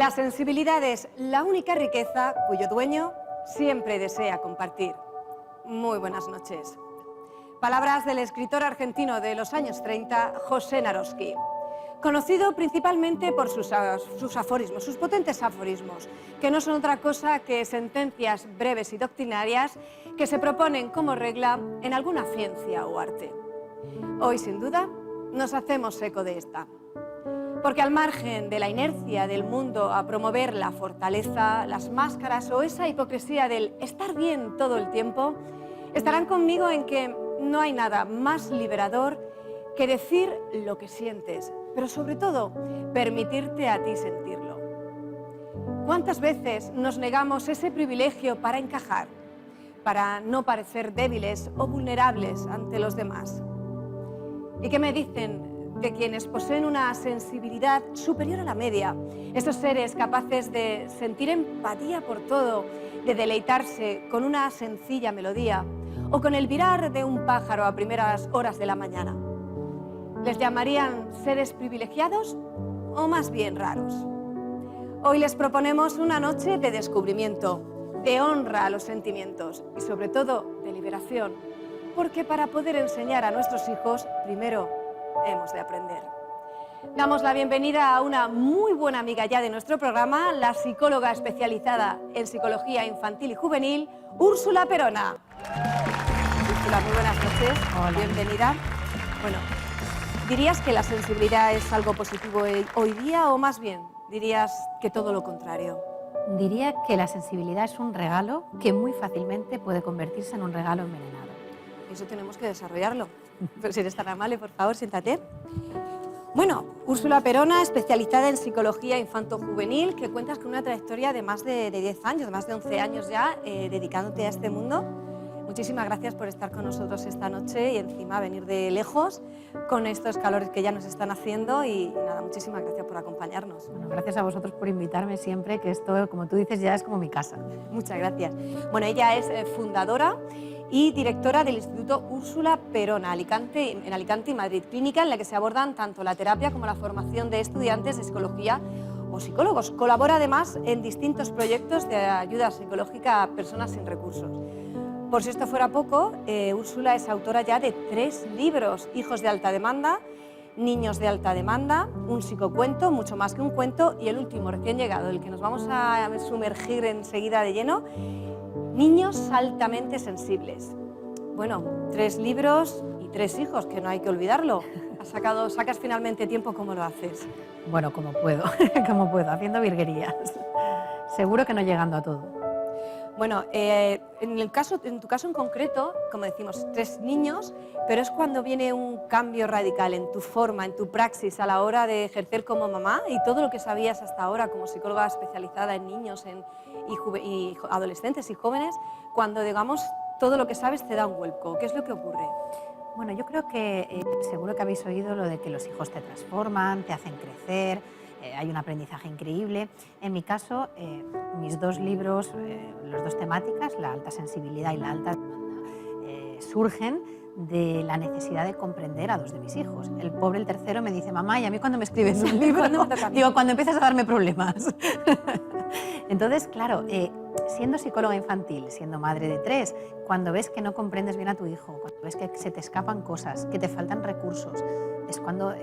La sensibilidad es la única riqueza cuyo dueño siempre desea compartir. Muy buenas noches. Palabras del escritor argentino de los años 30, José Naroski. Conocido principalmente por sus aforismos, sus potentes aforismos, que no son otra cosa que sentencias breves y doctrinarias que se proponen como regla en alguna ciencia o arte. Hoy, sin duda, nos hacemos eco de esta. Porque al margen de la inercia del mundo a promover la fortaleza, las máscaras o esa hipocresía del estar bien todo el tiempo, estarán conmigo en que no hay nada más liberador que decir lo que sientes, pero sobre todo, permitirte a ti sentirlo. ¿Cuántas veces nos negamos ese privilegio para encajar, para no parecer débiles o vulnerables ante los demás? ¿Y qué me dicen de quienes poseen una sensibilidad superior a la media? Esos seres capaces de sentir empatía por todo, de deleitarse con una sencilla melodía o con el virar de un pájaro a primeras horas de la mañana. ¿Les llamarían seres privilegiados o más bien raros? Hoy les proponemos una noche de descubrimiento, de honra a los sentimientos y sobre todo de liberación, porque para poder enseñar a nuestros hijos, primero hemos de aprender. Damos la bienvenida a una muy buena amiga ya de nuestro programa, la psicóloga especializada en psicología infantil y juvenil, Úrsula Perona. Úrsula, muy buenas noches. Hola. Bienvenida. Bueno, ¿dirías que la sensibilidad es algo positivo hoy día o más bien dirías que todo lo contrario? Diría que la sensibilidad es un regalo que muy fácilmente puede convertirse en un regalo envenenado. Eso tenemos que desarrollarlo. Pero si eres tan amable, por favor, siéntate. Bueno, Úrsula Perona, especializada en psicología infanto-juvenil, que cuentas con una trayectoria de más de 10 años, de más de 11 años ya, dedicándote a este mundo. Muchísimas gracias por estar con nosotros esta noche y encima venir de lejos con estos calores que ya nos están haciendo y nada, muchísimas gracias por acompañarnos. Bueno, gracias a vosotros por invitarme siempre, que esto, como tú dices, ya es como mi casa. Muchas gracias. Bueno, ella es fundadora y directora del Instituto Úrsula Perona, en Alicante y Madrid, clínica en la que se abordan tanto la terapia como la formación de estudiantes de psicología o psicólogos. Colabora además en distintos proyectos de ayuda psicológica a personas sin recursos. Por si esto fuera poco, Úrsula es autora ya de 3 libros: Hijos de alta demanda, Niños de alta demanda, un psicocuento, mucho más que un cuento, y el último recién llegado, el que nos vamos a sumergir enseguida de lleno, Niños altamente sensibles. Bueno, 3 libros y 3 hijos, que no hay que olvidarlo. Sacas finalmente tiempo, ¿cómo lo haces? Bueno, como puedo, como puedo, haciendo virguerías. Seguro que no llegando a todo. Bueno, en tu caso en concreto, como decimos, 3 niños, pero es cuando viene un cambio radical en tu forma, en tu praxis a la hora de ejercer como mamá y todo lo que sabías hasta ahora como psicóloga especializada en niños y adolescentes y jóvenes, cuando, digamos, todo lo que sabes te da un vuelco. ¿Qué es lo que ocurre? Bueno, yo creo que seguro que habéis oído lo de que los hijos te transforman, te hacen crecer, hay un aprendizaje increíble. En mi caso, mis 2 libros, las 2 temáticas, la alta sensibilidad y la alta demanda, surgen de la necesidad de comprender a 2 de mis hijos. El pobre, el tercero, me dice: mamá, ¿y a mí cuándo me escribes un libro? Digo, cuando empiezas a darme problemas. Entonces, claro, siendo psicóloga infantil, siendo madre de 3, cuando ves que no comprendes bien a tu hijo, cuando ves que se te escapan cosas, que te faltan recursos, es cuando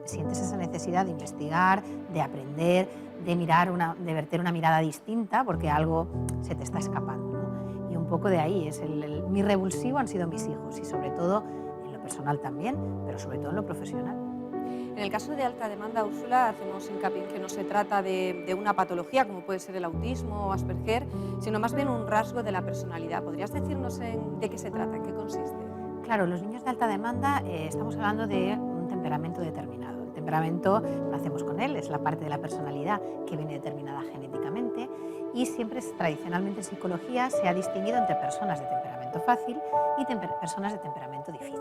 sientes esa necesidad de investigar, de aprender, de mirar, de verter una mirada distinta, porque algo se te está escapando, ¿no? Y un poco de ahí es mi revulsivo han sido mis hijos, y sobre todo en lo personal también, pero sobre todo en lo profesional. En el caso de alta demanda, Úrsula, hacemos hincapié en que no se trata de una patología como puede ser el autismo o Asperger, sino más bien un rasgo de la personalidad. ¿Podrías decirnos de qué se trata, en qué consiste? Claro, los niños de alta demanda estamos hablando de un temperamento determinado. El temperamento nacemos con él, es la parte de la personalidad que viene determinada genéticamente, y siempre, tradicionalmente en psicología, se ha distinguido entre personas de temperamento fácil y personas de temperamento difícil.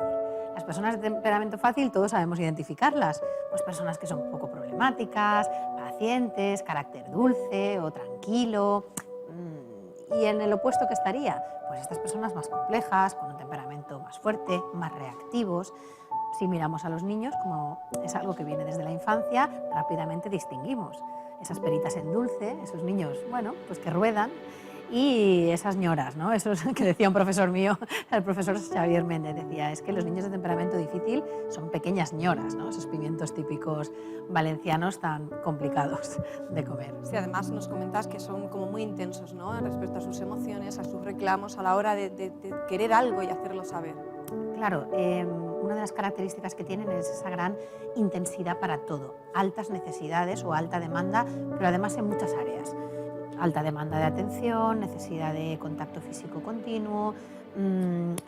Las personas de temperamento fácil todos sabemos identificarlas, pues personas que son un poco problemáticas, pacientes, carácter dulce o tranquilo. ¿Y en el opuesto qué estaría? Pues estas personas más complejas, con un temperamento más fuerte, más reactivos. Si miramos a los niños, como es algo que viene desde la infancia, rápidamente distinguimos. esas peritas en dulce, esos niños, bueno, pues que ruedan, y esas ñoras, ¿no? Eso es que decía un profesor mío, el profesor Xavier Méndez, decía, es que los niños de temperamento difícil son pequeñas ñoras, ¿no? Esos pimientos típicos valencianos tan complicados de comer. Sí, además nos comentas que son como muy intensos, ¿no? Respecto a sus emociones, a sus reclamos, a la hora de querer algo y hacerlo saber. Claro, una de las características que tienen es esa gran intensidad para todo, altas necesidades o alta demanda, pero además en muchas áreas. Alta demanda de atención, necesidad de contacto físico continuo,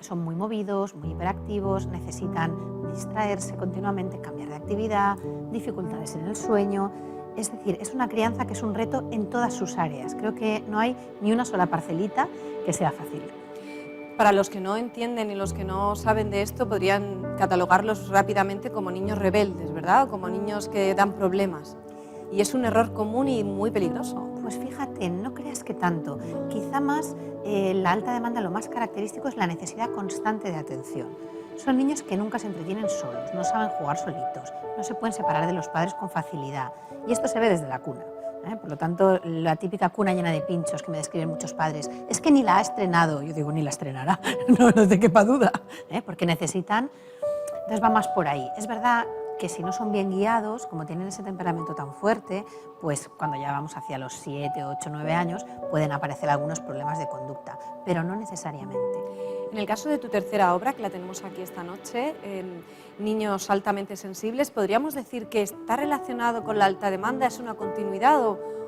son muy movidos, muy hiperactivos, necesitan distraerse continuamente, cambiar de actividad, dificultades en el sueño. Es decir, es una crianza que es un reto en todas sus áreas. Creo que no hay ni una sola parcelita que sea fácil. Para los que no entienden y los que no saben de esto, podrían catalogarlos rápidamente como niños rebeldes, ¿verdad? O como niños que dan problemas. Y es un error común y muy peligroso. Pues fíjate, no creas que tanto. Quizá más la alta demanda, lo más característico es la necesidad constante de atención. Son niños que nunca se entretienen solos, no saben jugar solitos, no se pueden separar de los padres con facilidad. Y esto se ve desde la cuna. Por lo tanto, la típica cuna llena de pinchos que me describen muchos padres, es que ni la ha estrenado. Yo digo, ni la estrenará, no te quepa duda, porque necesitan. Entonces va más por ahí. Es verdad que si no son bien guiados, como tienen ese temperamento tan fuerte, pues cuando ya vamos hacia los 7, 8, 9 años, pueden aparecer algunos problemas de conducta, pero no necesariamente. En el caso de tu tercera obra, que la tenemos aquí esta noche, Niños altamente sensibles, ¿podríamos decir que está relacionado con la alta demanda? ¿Es una continuidad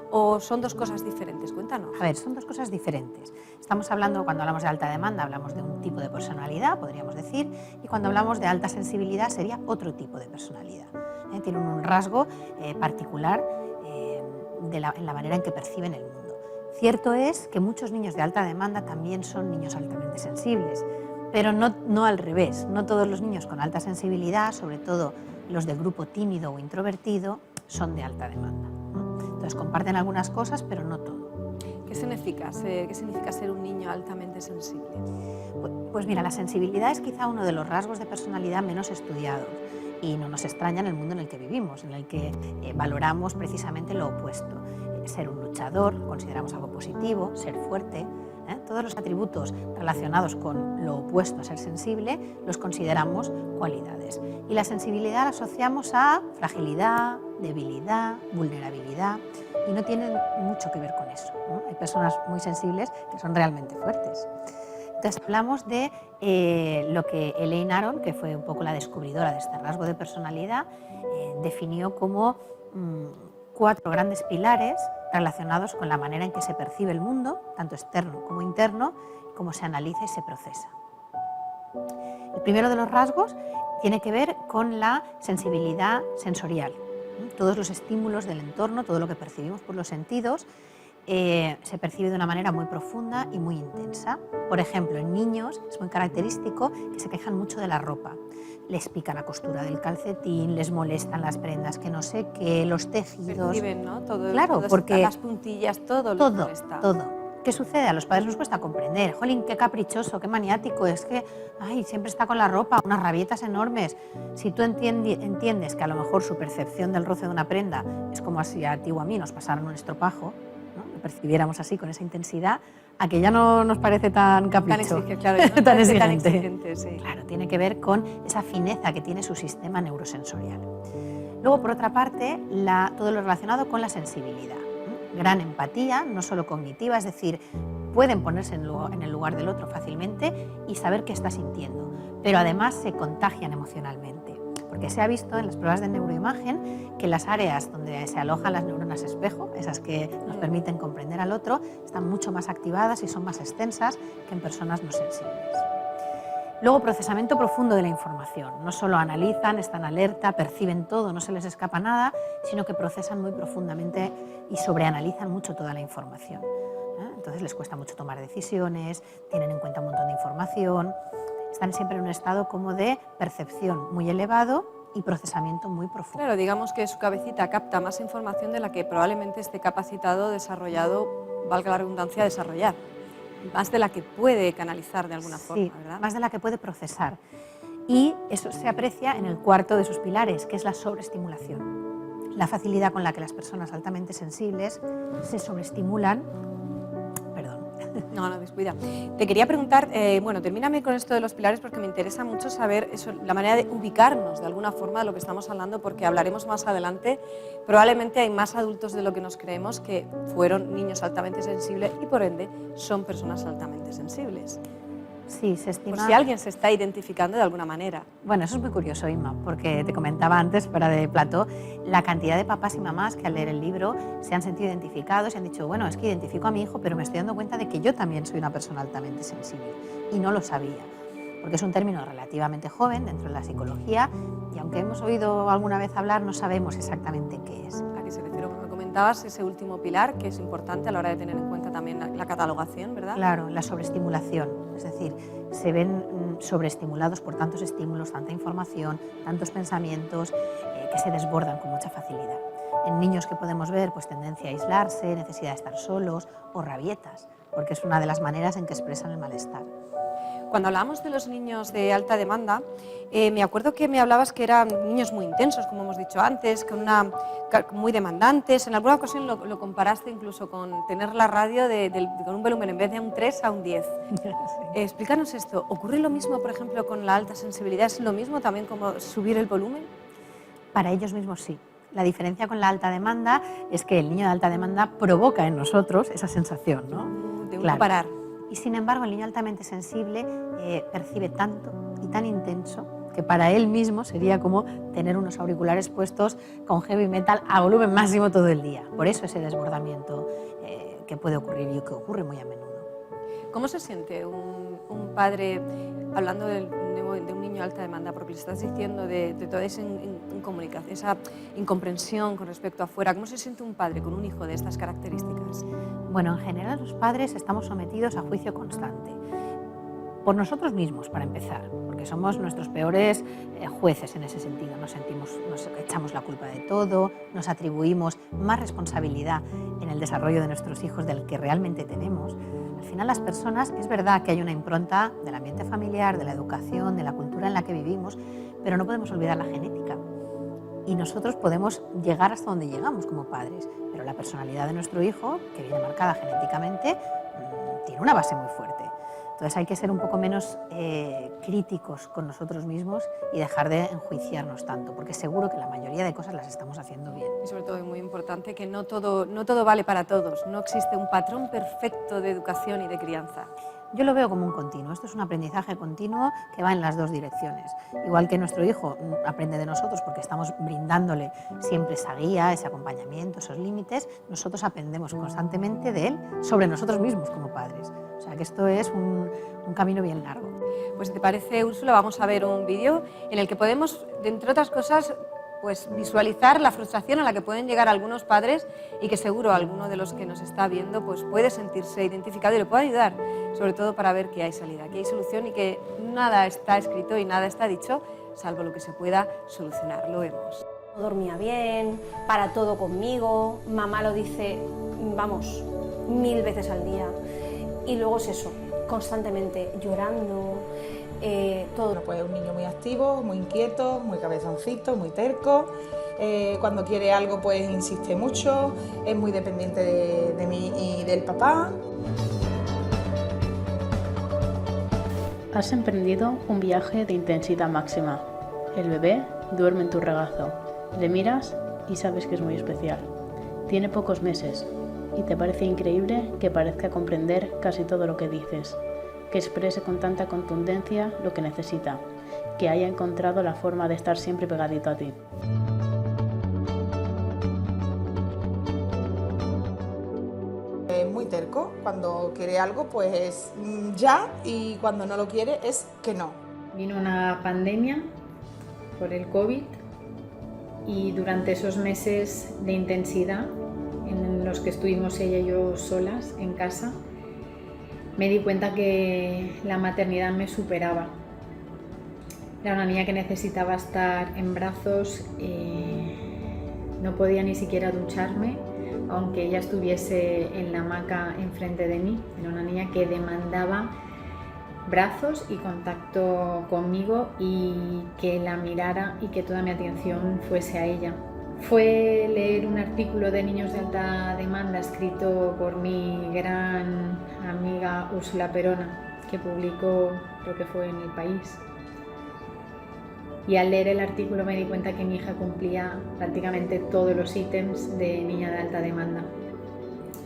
o son dos cosas diferentes? Cuéntanos. A ver, son dos cosas diferentes. Estamos hablando, cuando hablamos de alta demanda, hablamos de un tipo de personalidad, podríamos decir, y cuando hablamos de alta sensibilidad sería otro tipo de personalidad. Tienen un rasgo particular en la manera en que perciben el mundo. Cierto es que muchos niños de alta demanda también son niños altamente sensibles, pero no al revés. No todos los niños con alta sensibilidad, sobre todo los del grupo tímido o introvertido, son de alta demanda. Entonces comparten algunas cosas, pero no todo. ¿Qué significa ser un niño altamente sensible? Pues mira, la sensibilidad es quizá uno de los rasgos de personalidad menos estudiados y no nos extraña en el mundo en el que vivimos, en el que valoramos precisamente lo opuesto. Ser un luchador, consideramos algo positivo, ser fuerte. Todos los atributos relacionados con lo opuesto a ser sensible los consideramos cualidades. Y la sensibilidad la asociamos a fragilidad, debilidad, vulnerabilidad y no tienen mucho que ver con eso, ¿no? Hay personas muy sensibles que son realmente fuertes. Entonces hablamos de lo que Elaine Aron, que fue un poco la descubridora de este rasgo de personalidad, definió como 4 grandes pilares relacionados con la manera en que se percibe el mundo, tanto externo como interno, cómo se analiza y se procesa. El primero de los rasgos tiene que ver con la sensibilidad sensorial. Todos los estímulos del entorno, todo lo que percibimos por los sentidos, se percibe de una manera muy profunda y muy intensa. Por ejemplo, en niños es muy característico que se quejan mucho de la ropa. Les pica la costura del calcetín, les molestan las prendas que no sé qué, los tejidos. Perciben, ¿no? Claro, porque las puntillas, todo les molesta. Todo. ¿Qué sucede? A los padres nos cuesta comprender. Jolín, qué caprichoso, qué maniático, es que siempre está con la ropa, unas rabietas enormes. Si tú entiendes que a lo mejor su percepción del roce de una prenda es como si a ti o a mí nos pasaran un estropajo, ¿no? Lo percibiéramos así, con esa intensidad, a que ya no nos parece tan capricho, tan exigente. Sí. Claro, tiene que ver con esa fineza que tiene su sistema neurosensorial. Luego, por otra parte, todo lo relacionado con la sensibilidad. Gran empatía, no solo cognitiva, es decir, pueden ponerse en el lugar del otro fácilmente y saber qué está sintiendo, pero además se contagian emocionalmente, porque se ha visto en las pruebas de neuroimagen que las áreas donde se alojan las neuronas espejo, esas que nos permiten comprender al otro, están mucho más activadas y son más extensas que en personas no sensibles. Luego, procesamiento profundo de la información. No solo analizan, están alerta, perciben todo, no se les escapa nada, sino que procesan muy profundamente y sobreanalizan mucho toda la información. Entonces les cuesta mucho tomar decisiones, tienen en cuenta un montón de información, están siempre en un estado como de percepción muy elevado y procesamiento muy profundo. Claro, digamos que su cabecita capta más información de la que probablemente esté capacitado, desarrollado, valga la redundancia, desarrollar. Más de la que puede canalizar de alguna forma, ¿verdad? Más de la que puede procesar. Y eso se aprecia en el cuarto de sus pilares, que es la sobreestimulación. la facilidad con la que las personas altamente sensibles se sobreestimulan. Perdón. No, no, descuida. Te quería preguntar, bueno, termíname con esto de los pilares porque me interesa mucho saber eso, la manera de ubicarnos de alguna forma de lo que estamos hablando, porque hablaremos más adelante. Probablemente hay más adultos de lo que nos creemos que fueron niños altamente sensibles y por ende son personas altamente sensibles. Sí, se estima... Por si alguien se está identificando de alguna manera. Bueno, eso es muy curioso, Inma, porque te comentaba antes, fuera de plató, la cantidad de papás y mamás que al leer el libro se han sentido identificados y han dicho, bueno, es que identifico a mi hijo, pero me estoy dando cuenta de que yo también soy una persona altamente sensible. Y no lo sabía, porque es un término relativamente joven dentro de la psicología y aunque hemos oído alguna vez hablar, no sabemos exactamente qué es. ¿A qué se refiere? Me comentabas ese último pilar, que es importante a la hora de tener en cuenta también la catalogación, ¿verdad? Claro, la sobreestimulación, es decir, se ven sobreestimulados por tantos estímulos, tanta información, tantos pensamientos que se desbordan con mucha facilidad. En niños que podemos ver pues tendencia a aislarse, necesidad de estar solos o rabietas, porque es una de las maneras en que expresan el malestar. Cuando hablamos de los niños de alta demanda, me acuerdo que me hablabas que eran niños muy intensos, como hemos dicho antes, muy demandantes. En alguna ocasión lo comparaste incluso con tener la radio con un volumen en vez de un 3 a un 10. Sí. Explícanos esto. ¿Ocurre lo mismo, por ejemplo, con la alta sensibilidad? ¿Es lo mismo también como subir el volumen? Para ellos mismos sí. La diferencia con la alta demanda es que el niño de alta demanda provoca en nosotros esa sensación, ¿no? De no parar. Y sin embargo, el niño altamente sensible percibe tanto y tan intenso que para él mismo sería como tener unos auriculares puestos con heavy metal a volumen máximo todo el día. Por eso ese desbordamiento que puede ocurrir y que ocurre muy a menudo. ¿Cómo se siente un padre, hablando de un niño de alta demanda, porque le estás diciendo de toda esa incomunicación, esa incomprensión con respecto a afuera? ¿Cómo se siente un padre con un hijo de estas características? Bueno, en general los padres estamos sometidos a juicio constante. Por nosotros mismos, para empezar, porque somos nuestros peores jueces en ese sentido. Nos echamos la culpa de todo, nos atribuimos más responsabilidad en el desarrollo de nuestros hijos del que realmente tenemos. Al final las personas, es verdad que hay una impronta del ambiente familiar, de la educación, de la cultura en la que vivimos, pero no podemos olvidar la genética. Y nosotros podemos llegar hasta donde llegamos como padres, pero la personalidad de nuestro hijo, que viene marcada genéticamente, tiene una base muy fuerte. Entonces hay que ser un poco menos críticos con nosotros mismos y dejar de enjuiciarnos tanto, porque seguro que la mayoría de cosas las estamos haciendo bien. Y sobre todo es muy importante que no todo vale para todos, no existe un patrón perfecto de educación y de crianza. Yo lo veo como un continuo, esto es un aprendizaje continuo que va en las dos direcciones. Igual que nuestro hijo aprende de nosotros porque estamos brindándole siempre esa guía, ese acompañamiento, esos límites, nosotros aprendemos constantemente de él sobre nosotros mismos como padres. O sea que esto es un camino bien largo. Pues si te parece, Úrsula, vamos a ver un vídeo en el que podemos, entre otras cosas, pues visualizar la frustración a la que pueden llegar algunos padres y que seguro alguno de los que nos está viendo pues puede sentirse identificado y le puede ayudar, sobre todo para ver que hay salida, que hay solución y que nada está escrito y nada está dicho, salvo lo que se pueda solucionar. Lo vemos. Dormía bien, para todo conmigo, mamá lo dice, vamos, 1000 veces al día. Y luego es eso, constantemente llorando, todo. Bueno, pues es un niño muy activo, muy inquieto, muy cabezoncito, muy terco. Cuando quiere algo pues insiste mucho, es muy dependiente de mí y del papá. Has emprendido un viaje de intensidad máxima. El bebé duerme en tu regazo. Le miras y sabes que es muy especial. Tiene pocos meses y te parece increíble que parezca comprender casi todo lo que dices, que exprese con tanta contundencia lo que necesita, que haya encontrado la forma de estar siempre pegadito a ti. Es muy terco, cuando quiere algo pues es ya y cuando no lo quiere es que no. Vino una pandemia por el COVID y durante esos meses de intensidad en los que estuvimos ella y yo solas en casa, me di cuenta que la maternidad me superaba. Era una niña que necesitaba estar en brazos, no podía ni siquiera ducharme, aunque ella estuviese en la hamaca enfrente de mí. Era una niña que demandaba brazos y contacto conmigo y que la mirara y que toda mi atención fuese a ella. fue leer un artículo de niños de alta demanda escrito por mi gran amiga Úrsula Perona, que publicó, creo que fue en El País. Y al leer el artículo me di cuenta que mi hija cumplía prácticamente todos los ítems de niña de alta demanda.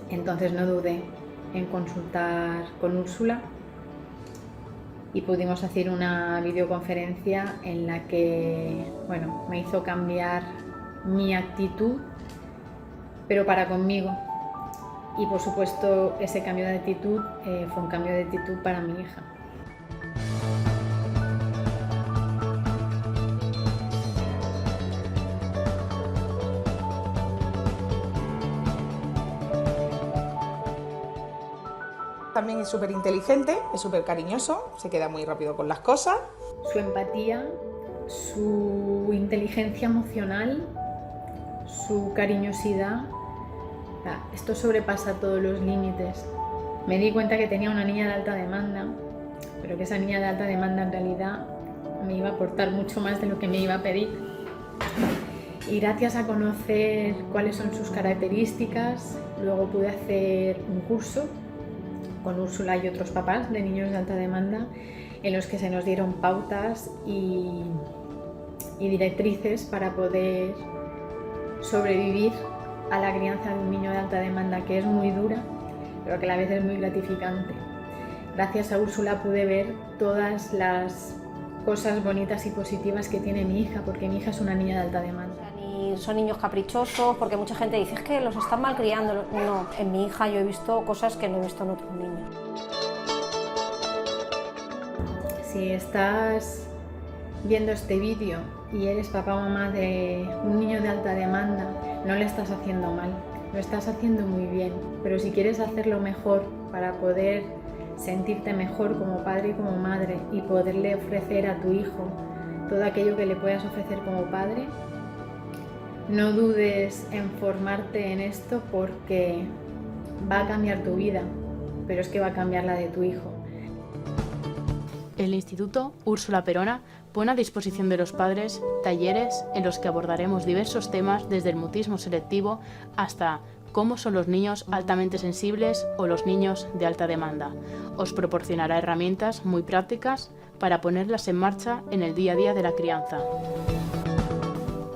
Entonces no dudé en consultar con Úrsula y pudimos hacer una videoconferencia en la que, bueno, me hizo cambiar mi actitud, pero para conmigo. Y por supuesto ese cambio de actitud fue un cambio de actitud para mi hija. También es súper inteligente, es súper cariñoso, se queda muy rápido con las cosas. Su empatía, su inteligencia emocional, su cariñosidad, esto sobrepasa todos los límites. Me di cuenta que tenía una niña de alta demanda, pero que esa niña de alta demanda en realidad me iba a aportar mucho más de lo que me iba a pedir. Y gracias a conocer cuáles son sus características, luego pude hacer un curso con Úrsula y otros papás de niños de alta demanda, en los que se nos dieron pautas y directrices para poder sobrevivir a la crianza de un niño de alta demanda, que es muy dura, pero que a la vez es muy gratificante. Gracias a Úrsula pude ver todas las cosas bonitas y positivas que tiene mi hija, porque mi hija es una niña de alta demanda. Ni son niños caprichosos, porque mucha gente dice, es que los están malcriando. No, en mi hija yo he visto cosas que no he visto en otros niños. Si estás viendo este vídeo y eres papá o mamá de un niño de alta demanda, no le estás haciendo mal, lo estás haciendo muy bien, pero si quieres hacerlo mejor para poder sentirte mejor como padre y como madre y poderle ofrecer a tu hijo todo aquello que le puedas ofrecer como padre, no dudes en formarte en esto, porque va a cambiar tu vida, pero es que va a cambiar la de tu hijo. El Instituto Úrsula Perona pone a disposición de los padres talleres en los que abordaremos diversos temas, desde el mutismo selectivo hasta cómo son los niños altamente sensibles o los niños de alta demanda. Os proporcionará herramientas muy prácticas para ponerlas en marcha en el día a día de la crianza.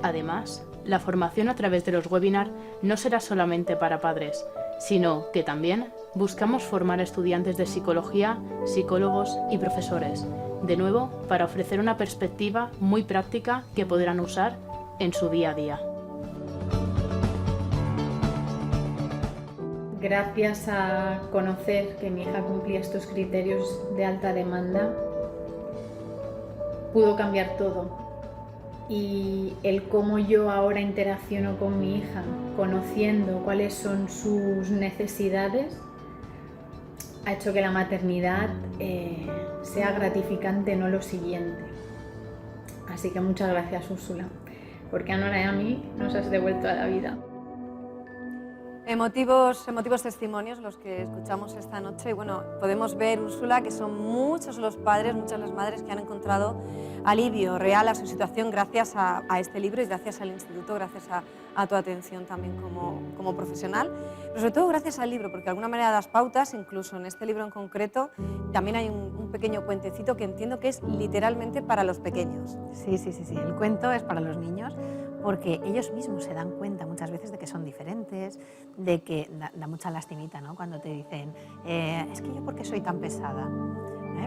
Además, la formación a través de los webinars no será solamente para padres, sino que también buscamos formar a estudiantes de psicología, psicólogos y profesores, de nuevo para ofrecer una perspectiva muy práctica que podrán usar en su día a día. Gracias a conocer que mi hija cumplía estos criterios de alta demanda, pudo cambiar todo. Y el cómo yo ahora interacciono con mi hija, conociendo cuáles son sus necesidades, ha hecho que la maternidad sea gratificante, no lo siguiente. Así que muchas gracias, Úrsula, porque a Nora y a mí nos has devuelto a la vida. Emotivos testimonios los que escuchamos esta noche. Y bueno, podemos ver, Úrsula, que son muchos los padres, muchas las madres que han encontrado alivio real a su situación gracias a este libro y gracias al instituto, gracias a tu atención también como profesional. Pero sobre todo gracias al libro, porque de alguna manera das pautas, incluso en este libro en concreto, también hay un pequeño cuentecito que entiendo que es literalmente para los pequeños. Sí, el cuento es para los niños, porque ellos mismos se dan cuenta muchas veces de que son diferentes, de que da mucha lastimita, ¿no? Cuando te dicen, es que yo, ¿por qué soy tan pesada?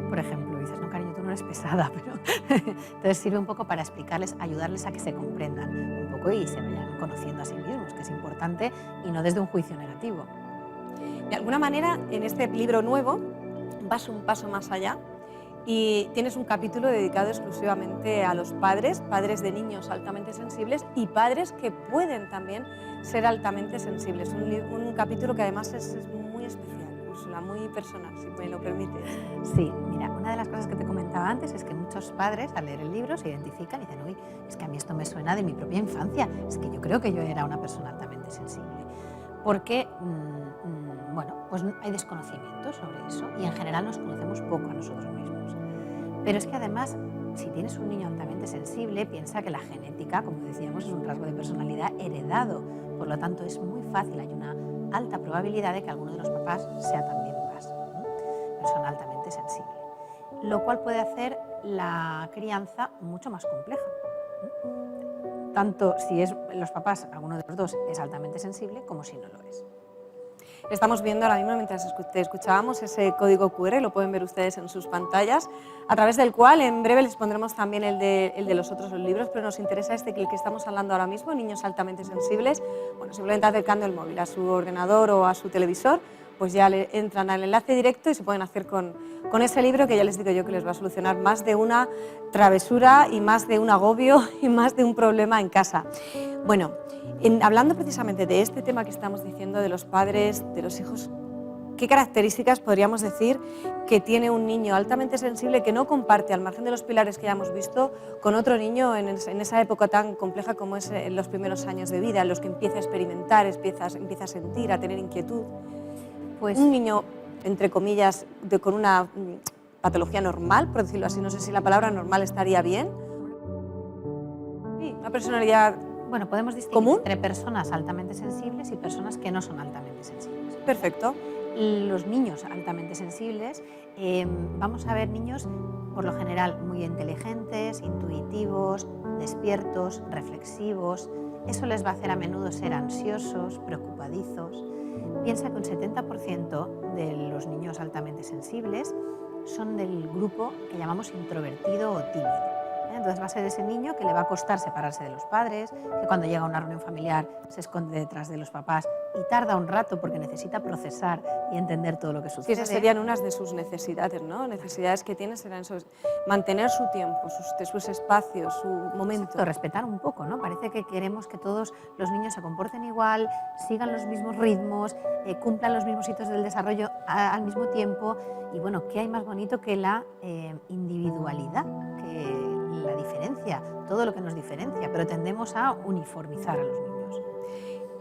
Por ejemplo, dices, no, cariño, tú no eres pesada, pero entonces sirve un poco para explicarles, ayudarles a que se comprendan un poco y se vayan conociendo a sí mismos, que es importante, y no desde un juicio negativo. De alguna manera, en este libro nuevo vas un paso más allá y tienes un capítulo dedicado exclusivamente a los padres de niños altamente sensibles y padres que pueden también ser altamente sensibles. Un capítulo que además es muy especial, Úrsula, muy personal, si me lo permites. Sí, mira, una de las cosas que te comentaba antes es que muchos padres al leer el libro se identifican y dicen, uy, es que a mí esto me suena de mi propia infancia, es que yo creo que yo era una persona altamente sensible. Porque, bueno, pues hay desconocimiento sobre eso y en general nos conocemos poco a nosotros mismos. Pero es que además si tienes un niño altamente sensible, piensa que la genética, como decíamos, es un rasgo de personalidad heredado. Por lo tanto, es muy fácil, hay una alta probabilidad de que alguno de los papás sea también más, persona altamente sensible. Lo cual puede hacer la crianza mucho más compleja. Tanto si es los papás, alguno de los dos es altamente sensible, como si no lo es. Estamos viendo ahora mismo, mientras te escuchábamos, ese código QR, lo pueden ver ustedes en sus pantallas, a través del cual en breve les pondremos también el de los otros libros, pero nos interesa el que estamos hablando ahora mismo, niños altamente sensibles. Bueno, simplemente acercando el móvil a su ordenador o a su televisor, pues ya le entran al enlace directo y se pueden hacer con ese libro, que ya les digo yo que les va a solucionar más de una travesura y más de un agobio y más de un problema en casa. Bueno, hablando precisamente de este tema que estamos diciendo, de los padres, de los hijos, ¿qué características podríamos decir que tiene un niño altamente sensible que no comparte, al margen de los pilares que ya hemos visto, con otro niño en esa época tan compleja como es en los primeros años de vida, en los que empieza a experimentar, empieza a sentir, a tener inquietud? Pues un niño, entre comillas, con una patología normal, por decirlo así, no sé si la palabra normal estaría bien. Sí, una personalidad. Bueno, podemos distinguir entre personas altamente sensibles y personas que no son altamente sensibles. Perfecto. Los niños altamente sensibles, vamos a ver niños por lo general muy inteligentes, intuitivos, despiertos, reflexivos. Eso les va a hacer a menudo ser ansiosos, preocupadizos. Piensa que un 70% de los niños altamente sensibles son del grupo que llamamos introvertido o tímido. Entonces va a ser ese niño que le va a costar separarse de los padres, que cuando llega a una reunión familiar se esconde detrás de los papás y tarda un rato porque necesita procesar y entender todo lo que sucede. Sí, esas serían unas de sus necesidades, ¿no? Necesidades que tienen serán mantener su tiempo, sus espacios, su momento. Exacto, respetar un poco, ¿no? Parece que queremos que todos los niños se comporten igual, sigan los mismos ritmos, cumplan los mismos hitos del desarrollo al mismo tiempo. Y bueno, ¿qué hay más bonito que la individualidad? Que la diferencia, todo lo que nos diferencia, pero tendemos a uniformizar a los niños.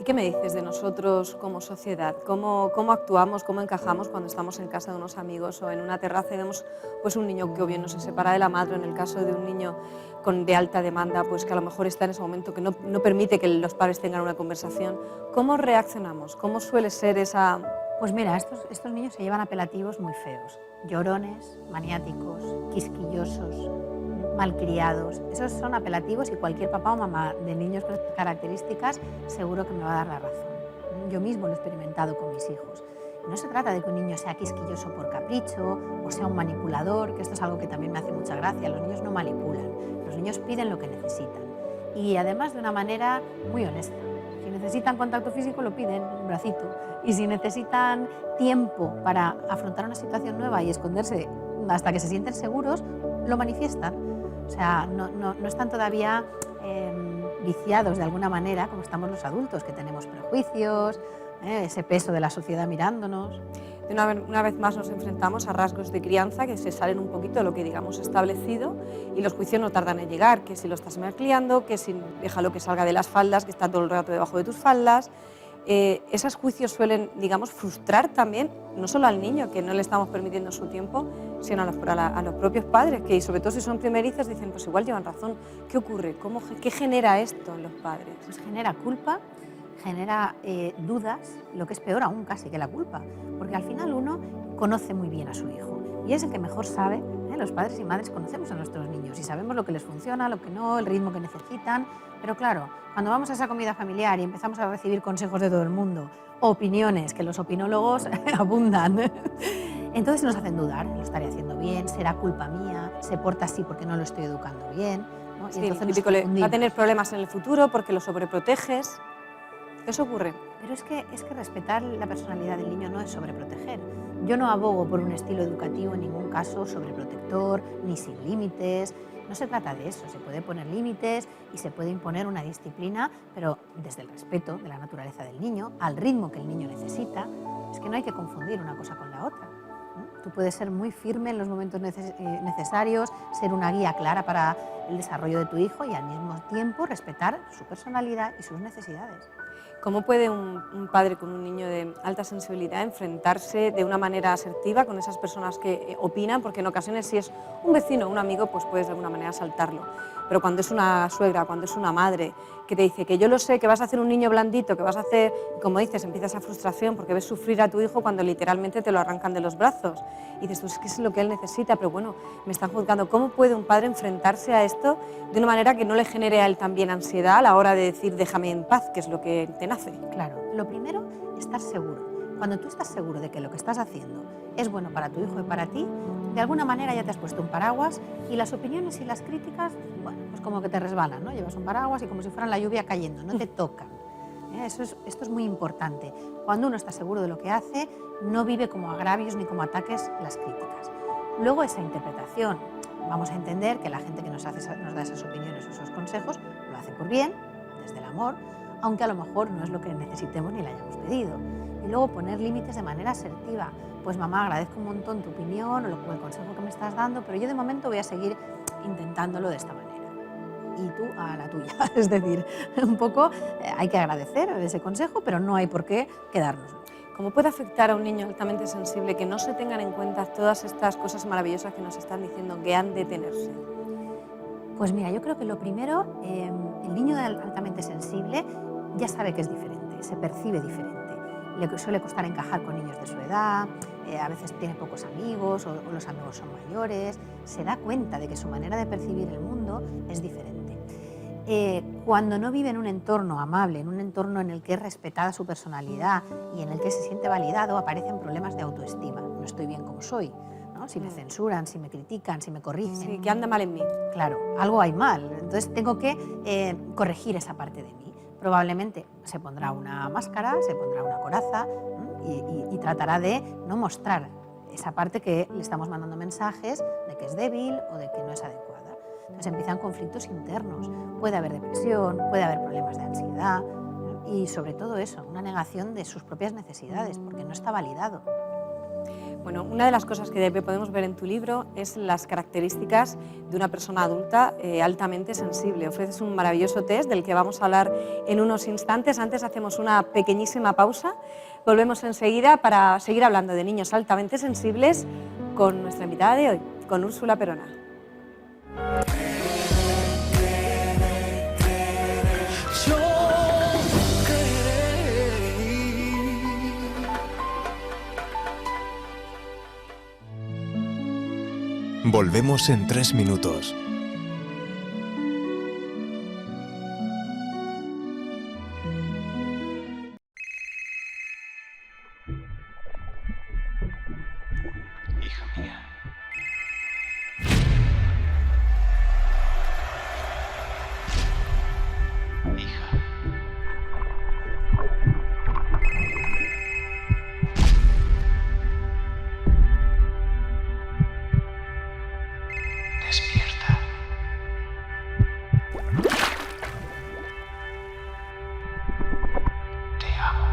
¿Y qué me dices de nosotros como sociedad? ¿Cómo actuamos, cómo encajamos cuando estamos en casa de unos amigos o en una terraza y vemos pues, un niño que o bien no se separa de la madre, en el caso de un niño de alta demanda, pues que a lo mejor está en ese momento que no permite que los padres tengan una conversación? ¿Cómo reaccionamos? ¿Cómo suele ser esa...? Pues mira, estos niños se llevan apelativos muy feos. Llorones, maniáticos, quisquillosos, malcriados. Esos son apelativos y cualquier papá o mamá de niños con estas características seguro que me va a dar la razón. Yo mismo lo he experimentado con mis hijos. No se trata de que un niño sea quisquilloso por capricho o sea un manipulador, que esto es algo que también me hace mucha gracia. Los niños no manipulan, los niños piden lo que necesitan y además de una manera muy honesta. Si necesitan contacto físico lo piden, un bracito, y si necesitan tiempo para afrontar una situación nueva y esconderse hasta que se sienten seguros, lo manifiestan. O sea, no están todavía viciados de alguna manera como estamos los adultos, que tenemos prejuicios, ese peso de la sociedad mirándonos. Una vez más nos enfrentamos a rasgos de crianza que se salen un poquito de lo que digamos establecido y los juicios no tardan en llegar, que si lo estás malcriando, que si déjalo que salga de las faldas, que está todo el rato debajo de tus faldas. Esos juicios suelen, digamos, frustrar también, no solo al niño, que no le estamos permitiendo su tiempo, sino a los propios padres, que sobre todo si son primerizos dicen, pues igual llevan razón. ¿Qué ocurre? ¿Qué genera esto en los padres? Pues genera culpa, genera dudas, lo que es peor aún casi que la culpa, porque al final uno conoce muy bien a su hijo y es el que mejor sabe. Los padres y madres conocemos a nuestros niños y sabemos lo que les funciona, lo que no, el ritmo que necesitan, pero claro, cuando vamos a esa comida familiar y empezamos a recibir consejos de todo el mundo, opiniones, que los opinólogos abundan, entonces nos hacen dudar, lo estaré haciendo bien, será culpa mía, se porta así porque no lo estoy educando bien, ¿no? Y sí, entonces típico, va a tener problemas en el futuro porque lo sobreproteges. ¿Eso ocurre? Pero es que respetar la personalidad del niño no es sobreproteger. Yo no abogo por un estilo educativo en ningún caso sobreprotector, ni sin límites. No se trata de eso, se puede poner límites y se puede imponer una disciplina, pero desde el respeto de la naturaleza del niño, al ritmo que el niño necesita. Es que no hay que confundir una cosa con la otra. Tú puedes ser muy firme en los momentos necesarios, ser una guía clara para el desarrollo de tu hijo y al mismo tiempo respetar su personalidad y sus necesidades. ¿Cómo puede un padre con un niño de alta sensibilidad enfrentarse de una manera asertiva con esas personas que opinan? Porque en ocasiones si es un vecino o un amigo, pues puedes de alguna manera saltarlo. Pero cuando es una suegra, cuando es una madre que te dice que yo lo sé, que vas a hacer un niño blandito, que vas a hacer, y como dices, empieza esa frustración porque ves sufrir a tu hijo cuando literalmente te lo arrancan de los brazos. Y dices, pues es que es lo que él necesita, pero bueno, me están juzgando. ¿Cómo puede un padre enfrentarse a esto de una manera que no le genere a él también ansiedad a la hora de decir déjame en paz, que es lo que te nace? Claro, lo primero, estar seguro. Cuando tú estás seguro de que lo que estás haciendo es bueno para tu hijo y para ti, de alguna manera ya te has puesto un paraguas y las opiniones y las críticas, bueno, pues como que te resbalan, ¿no? Llevas un paraguas y como si fueran la lluvia cayendo, no te tocan. Esto es muy importante. Cuando uno está seguro de lo que hace, no vive como agravios ni como ataques las críticas. Luego esa interpretación, vamos a entender que la gente que nos da esas opiniones o esos consejos lo hace por bien, desde el amor, aunque a lo mejor no es lo que necesitemos ni le hayamos pedido. Y luego poner límites de manera asertiva. Pues mamá, agradezco un montón tu opinión o el consejo que me estás dando, pero yo de momento voy a seguir intentándolo de esta manera. Y tú a la tuya. Es decir, un poco hay que agradecer ese consejo, pero no hay por qué quedarnos. ¿Cómo puede afectar a un niño altamente sensible que no se tengan en cuenta todas estas cosas maravillosas que nos están diciendo que han de tenerse? Pues mira, yo creo que lo primero, el niño altamente sensible ya sabe que es diferente, se percibe diferente. Le suele costar encajar con niños de su edad, a veces tiene pocos amigos o los amigos son mayores, se da cuenta de que su manera de percibir el mundo es diferente. Cuando no vive en un entorno amable, en un entorno en el que es respetada su personalidad y en el que se siente validado, aparecen problemas de autoestima. No estoy bien como soy, ¿no? Si me censuran, si me critican, si me corrigen. Sí, que anda mal en mí. Claro, algo hay mal. Entonces tengo que corregir esa parte de mí. Probablemente se pondrá una máscara, se pondrá una coraza y tratará de no mostrar esa parte que le estamos mandando mensajes de que es débil o de que no es adecuada. Entonces empiezan conflictos internos, puede haber depresión, puede haber problemas de ansiedad y sobre todo eso, una negación de sus propias necesidades porque no está validado. Bueno, una de las cosas que podemos ver en tu libro es las características de una persona adulta altamente sensible. Ofreces un maravilloso test del que vamos a hablar en unos instantes. Antes hacemos una pequeñísima pausa. Volvemos enseguida para seguir hablando de niños altamente sensibles con nuestra invitada de hoy, con Úrsula Perona. Volvemos en 3 minutos. Hija mía. Hija. Despierta. Te amo.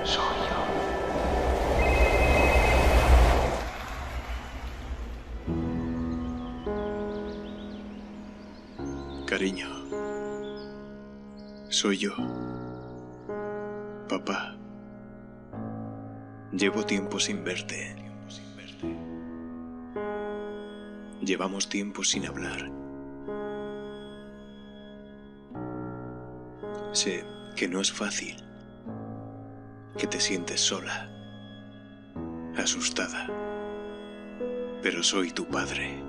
Soy yo. Cariño, soy yo, papá. Llevo tiempo sin verte. Llevamos tiempo sin hablar. Sé que no es fácil, que te sientes sola, asustada, pero soy tu padre.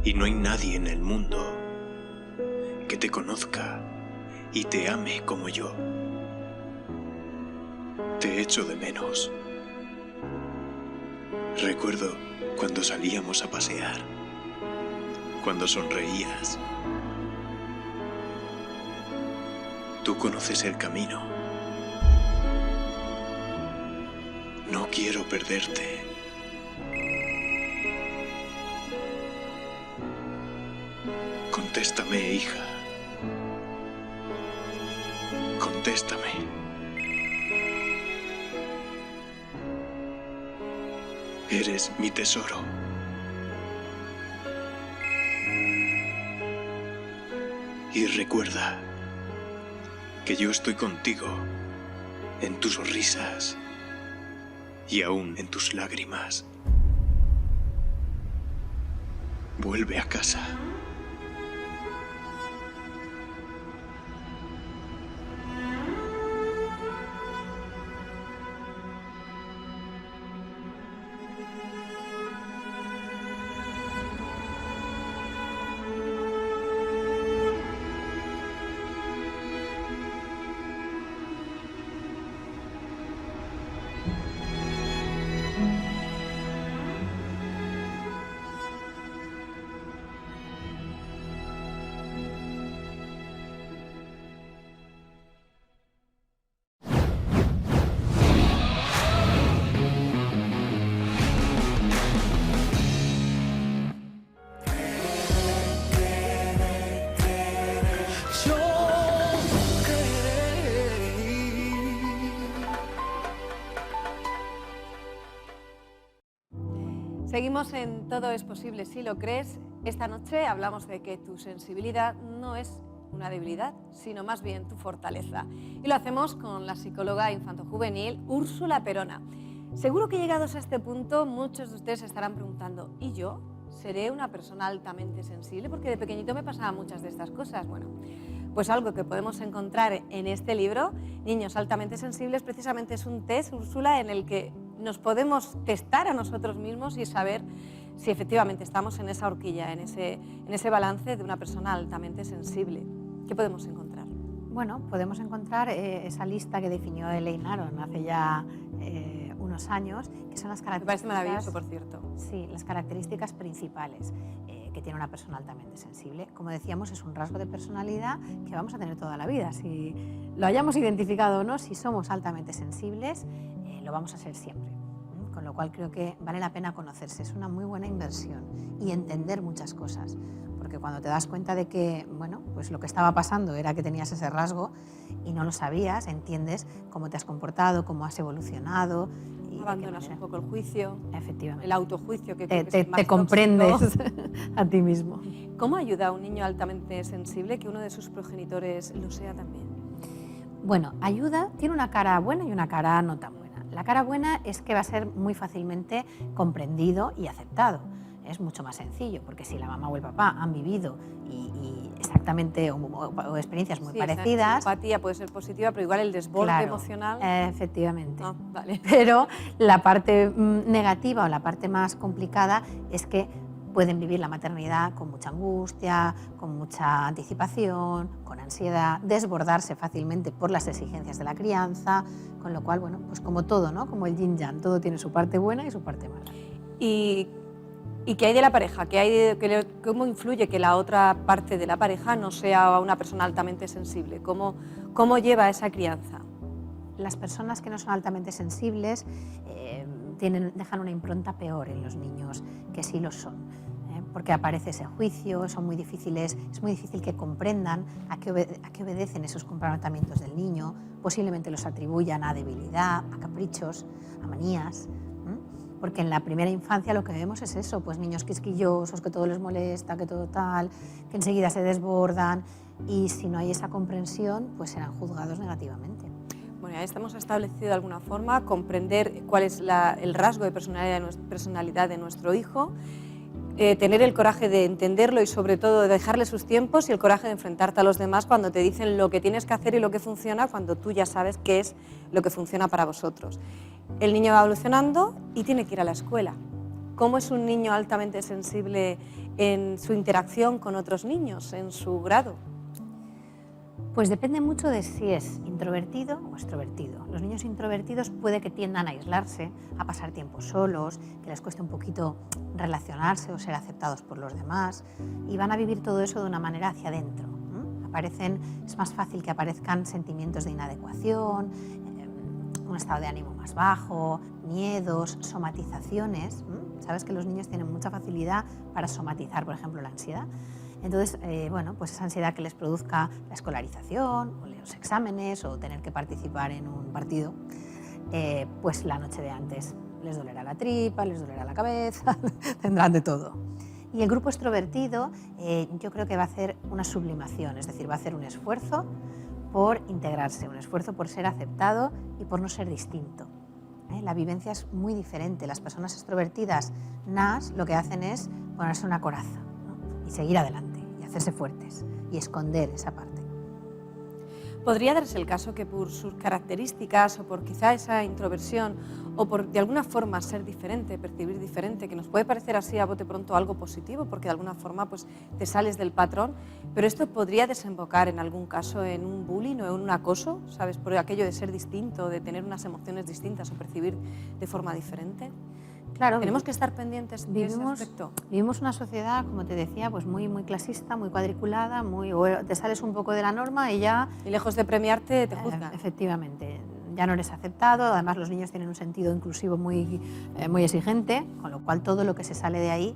Y no hay nadie en el mundo que te conozca y te ame como yo. Te echo de menos. Recuerdo cuando salíamos a pasear, cuando sonreías. Tú conoces el camino. No quiero perderte. Contéstame, hija. Contéstame. Eres mi tesoro. Y recuerda que yo estoy contigo en tus risas y aún en tus lágrimas. Vuelve a casa. Seguimos en Todo es posible si lo crees. Esta noche hablamos de que tu sensibilidad no es una debilidad, sino más bien tu fortaleza. Y lo hacemos con la psicóloga infantojuvenil Úrsula Perona. Seguro que llegados a este punto muchos de ustedes se estarán preguntando, ¿y yo? ¿Seré una persona altamente sensible? Porque de pequeñito me pasaban muchas de estas cosas. Bueno, pues algo que podemos encontrar en este libro, Niños altamente sensibles, precisamente es un test, Úrsula, en el que nos podemos testar a nosotros mismos y saber si efectivamente estamos en esa horquilla, en ese balance de una persona altamente sensible. ¿Qué podemos encontrar? Bueno, podemos encontrar esa lista que definió Elaine Aron hace ya unos años, que son las características... Me parece maravilloso, por cierto. Sí, las características principales que tiene una persona altamente sensible. Como decíamos, es un rasgo de personalidad que vamos a tener toda la vida. Si lo hayamos identificado o no, si somos altamente sensibles, lo vamos a ser siempre. Con lo cual creo que vale la pena conocerse, es una muy buena inversión y entender muchas cosas, porque cuando te das cuenta de que, bueno, pues lo que estaba pasando era que tenías ese rasgo y no lo sabías, entiendes cómo te has comportado, cómo has evolucionado. Y abandonas un poco el juicio, efectivamente, el autojuicio que te comprendes a ti mismo. ¿Cómo ayuda a un niño altamente sensible que uno de sus progenitores lo sea también? Bueno, ayuda, tiene una cara buena y una cara no tan buena. La cara buena es que va a ser muy fácilmente comprendido y aceptado. Es mucho más sencillo, porque si la mamá o el papá han vivido y exactamente o experiencias muy parecidas... La empatía puede ser positiva, pero igual el desborde emocional... Efectivamente. No, vale. Pero la parte negativa o la parte más complicada es que pueden vivir la maternidad con mucha angustia, con mucha anticipación, con ansiedad, desbordarse fácilmente por las exigencias de la crianza, con lo cual, bueno, pues como todo, ¿no? Como el yin-yang, todo tiene su parte buena y su parte mala. ¿Y qué hay de la pareja? ¿Cómo influye que la otra parte de la pareja no sea una persona altamente sensible? ¿Cómo lleva esa crianza? Las personas que no son altamente sensibles dejan una impronta peor en los niños que sí lo son, porque aparece ese juicio, son muy difíciles, es muy difícil que comprendan a qué obedecen esos comportamientos del niño, posiblemente los atribuyan a debilidad, a caprichos, a manías, porque en la primera infancia lo que vemos es eso, pues niños quisquillosos, que todo les molesta, que todo tal, que enseguida se desbordan, y si no hay esa comprensión, pues serán juzgados negativamente. Bueno, ya hemos establecido de alguna forma comprender cuál es el rasgo de personalidad de nuestro hijo, tener el coraje de entenderlo y sobre todo de dejarle sus tiempos y el coraje de enfrentarte a los demás cuando te dicen lo que tienes que hacer y lo que funciona, cuando tú ya sabes qué es lo que funciona para vosotros. El niño va evolucionando y tiene que ir a la escuela. ¿Cómo es un niño altamente sensible en su interacción con otros niños, en su grado? Pues depende mucho de si es introvertido o extrovertido. Los niños introvertidos puede que tiendan a aislarse, a pasar tiempo solos, que les cueste un poquito relacionarse o ser aceptados por los demás, y van a vivir todo eso de una manera hacia adentro. Es más fácil que aparezcan sentimientos de inadecuación, un estado de ánimo más bajo, miedos, somatizaciones. Sabes que los niños tienen mucha facilidad para somatizar, por ejemplo, la ansiedad. Entonces, bueno, pues esa ansiedad que les produzca la escolarización, o los exámenes, o tener que participar en un partido, pues la noche de antes les dolerá la tripa, les dolerá la cabeza, tendrán de todo. Y el grupo extrovertido yo creo que va a hacer una sublimación, es decir, va a hacer un esfuerzo por integrarse, un esfuerzo por ser aceptado y por no ser distinto. La vivencia es muy diferente. Las personas extrovertidas nadas lo que hacen es ponerse una coraza, ¿no? Y seguir adelante y hacerse fuertes y esconder esa parte. ¿Podría darse el caso que por sus características o por quizá esa introversión o por de alguna forma ser diferente, percibir diferente, que nos puede parecer así a bote pronto algo positivo porque de alguna forma pues, te sales del patrón, pero esto podría desembocar en algún caso en un bullying o en un acoso, ¿sabes? Por aquello de ser distinto, de tener unas emociones distintas o percibir de forma diferente? Claro, tenemos que estar pendientes de ese aspecto. Vivimos una sociedad, como te decía, pues muy clasista, muy cuadriculada, te sales un poco de la norma y ya... Y lejos de premiarte, te juzgan. Efectivamente, ya no eres aceptado, además los niños tienen un sentido inclusivo muy exigente, con lo cual todo lo que se sale de ahí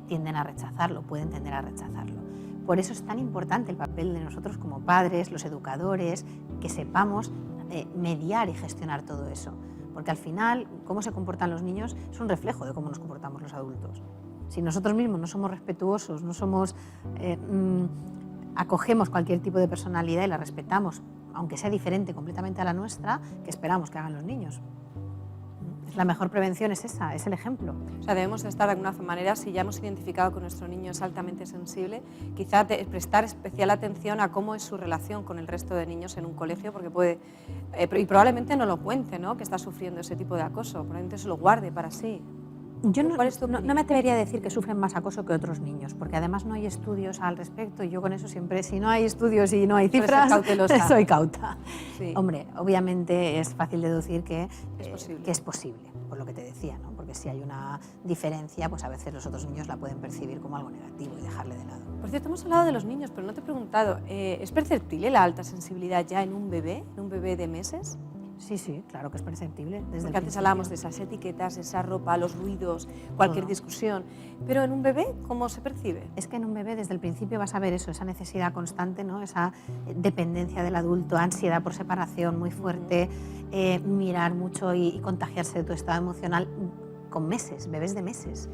tienden a rechazarlo, pueden tender a rechazarlo. Por eso es tan importante el papel de nosotros como padres, los educadores, que sepamos mediar y gestionar todo eso. Porque al final, cómo se comportan los niños es un reflejo de cómo nos comportamos los adultos. Si nosotros mismos no somos respetuosos, no somos, acogemos cualquier tipo de personalidad y la respetamos, aunque sea diferente completamente a la nuestra, ¿qué esperamos que hagan los niños? La mejor prevención es esa, es el ejemplo. O sea, debemos de estar de alguna manera, si ya hemos identificado que nuestro niño es altamente sensible, quizá prestar especial atención a cómo es su relación con el resto de niños en un colegio, porque puede, y probablemente no lo cuente, ¿no? Que está sufriendo ese tipo de acoso, probablemente se lo guarde para sí. Yo no me atrevería a decir que sufren más acoso que otros niños, porque además no hay estudios al respecto y yo con eso siempre, si no hay estudios y no hay cifras, soy cauta. Sí. Hombre, obviamente es fácil deducir que es posible, por lo que te decía, ¿no? Porque si hay una diferencia, pues a veces los otros niños la pueden percibir como algo negativo y dejarle de lado. Por cierto, hemos hablado de los niños, pero no te he preguntado, ¿es perceptible la alta sensibilidad ya en un bebé de meses? Sí, claro que es perceptible. Porque antes hablábamos de esas etiquetas, esa ropa, los ruidos, cualquier discusión. Pero en un bebé, ¿cómo se percibe? Es que en un bebé desde el principio vas a ver eso, esa necesidad constante, ¿no? Esa dependencia del adulto, ansiedad por separación muy fuerte, mirar mucho y contagiarse de tu estado emocional con meses, bebés de meses.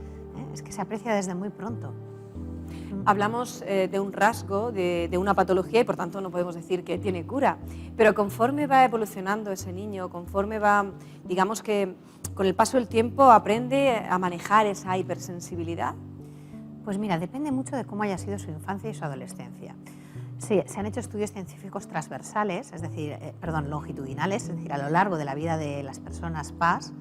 Es que se aprecia desde muy pronto. Hablamos de un rasgo, de una patología y por tanto no podemos decir que tiene cura, pero conforme va evolucionando ese niño, conforme va, digamos que con el paso del tiempo aprende a manejar esa hipersensibilidad. Pues mira, depende mucho de cómo haya sido su infancia y su adolescencia. Sí, se han hecho estudios científicos transversales, longitudinales, es decir, a lo largo de la vida de las personas PAS,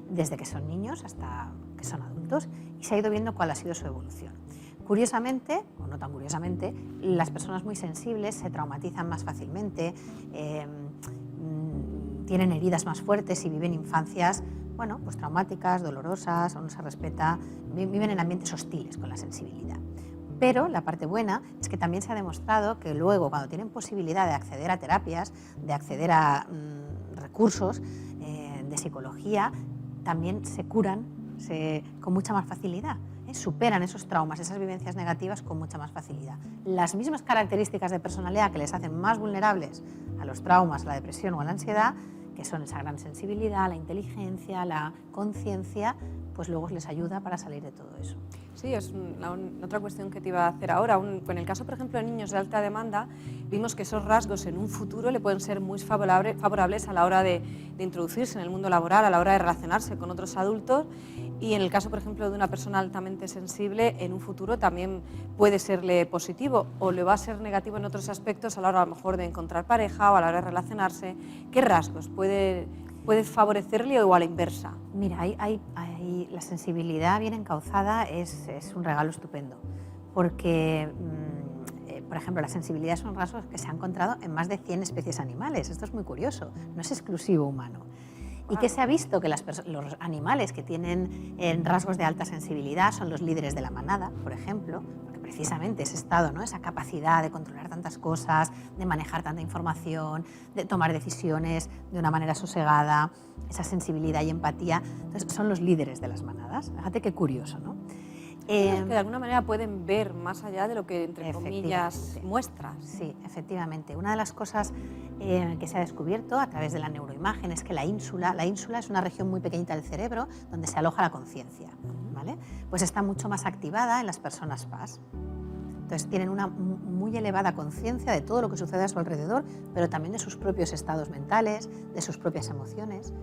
desde que son niños hasta que son adultos, y se ha ido viendo cuál ha sido su evolución. Curiosamente, o no tan curiosamente, las personas muy sensibles se traumatizan más fácilmente, tienen heridas más fuertes y viven infancias pues traumáticas, dolorosas, o no se respeta, viven en ambientes hostiles con la sensibilidad. Pero la parte buena es que también se ha demostrado que luego, cuando tienen posibilidad de acceder a terapias, de acceder a recursos de psicología, también se curan con mucha más facilidad. Superan esos traumas, esas vivencias negativas con mucha más facilidad. Las mismas características de personalidad que les hacen más vulnerables a los traumas, a la depresión o a la ansiedad, que son esa gran sensibilidad, la inteligencia, la conciencia, pues luego les ayuda para salir de todo eso. Sí, es otra cuestión que te iba a hacer ahora. En el caso, por ejemplo, de niños de alta demanda, vimos que esos rasgos en un futuro le pueden ser muy favorables a la hora de introducirse en el mundo laboral, a la hora de relacionarse con otros adultos. Y en el caso, por ejemplo, de una persona altamente sensible, en un futuro también puede serle positivo o le va a ser negativo en otros aspectos a la hora a lo mejor de encontrar pareja o a la hora de relacionarse. ¿Qué rasgos puede favorecerle o a la inversa? Mira, la sensibilidad bien encauzada es un regalo estupendo, porque, por ejemplo, la sensibilidad son rasgos que se han encontrado en más de 100 especies animales. Esto es muy curioso, no es exclusivo humano. ¿Y qué se ha visto? Que los animales que tienen rasgos de alta sensibilidad son los líderes de la manada, por ejemplo, porque precisamente ese estado, ¿no? Esa capacidad de controlar tantas cosas, de manejar tanta información, de tomar decisiones de una manera sosegada, esa sensibilidad y empatía, entonces son los líderes de las manadas. Fíjate qué curioso, ¿no? Que de alguna manera pueden ver más allá de lo que, entre comillas, Efectivamente. muestras. Sí, efectivamente. Una de las cosas que se ha descubierto a través de la neuroimagen es que la ínsula es una región muy pequeñita del cerebro donde se aloja la conciencia, ¿vale? Pues está mucho más activada en las personas PAS. Entonces tienen una muy elevada conciencia de todo lo que sucede a su alrededor, pero también de sus propios estados mentales, de sus propias emociones.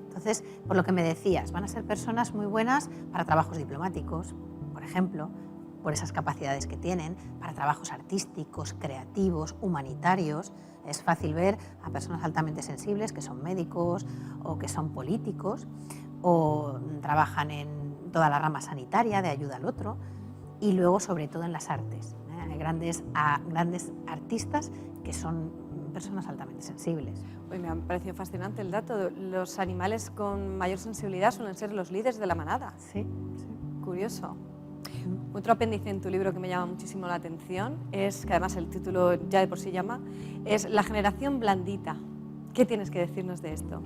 Entonces, por lo que me decías, van a ser personas muy buenas para trabajos diplomáticos, por ejemplo, por esas capacidades que tienen, para trabajos artísticos, creativos, humanitarios. Es fácil ver a personas altamente sensibles que son médicos o que son políticos o trabajan en toda la rama sanitaria de ayuda al otro y luego sobre todo en las artes. Hay grandes artistas que son personas altamente sensibles. Hoy me ha parecido fascinante el dato. Los animales con mayor sensibilidad suelen ser los líderes de la manada. Sí, sí. Curioso. Otro apéndice en tu libro que me llama muchísimo la atención es, que además el título ya de por sí llama, es La generación blandita. ¿Qué tienes que decirnos de esto?